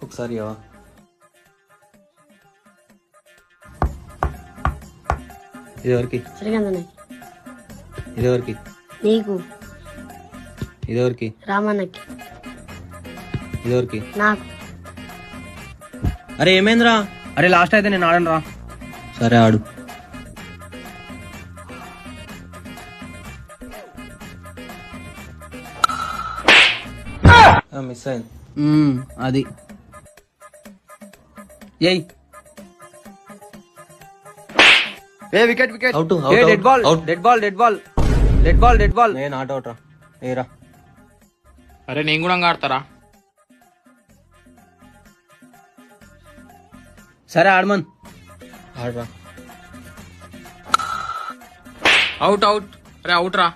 ఒకసారి ఇవ్వవా? ఇదెవరికి? శ్రీకాంత్ ఇదెవరికి? నీకు. ఇదెవరికి? రామన్నకి. ఇదెవరికి? నాకు. అరే ఏమైందిరా? అరే లాస్ట్ అయితే నేను ఆడను రా. సరే ఆడు. మిస్ అయింది. అది ఏయ్ ఏ wicket wicket out dead ball dead ball dead ball dead ball dead ball. నేను ఆట అవుట్ రా. ఏరా అరే నేను కూడా ఆడతారా? సరే ఆడమన్. ఆడరా. Out out. అరే అవుట్ రా.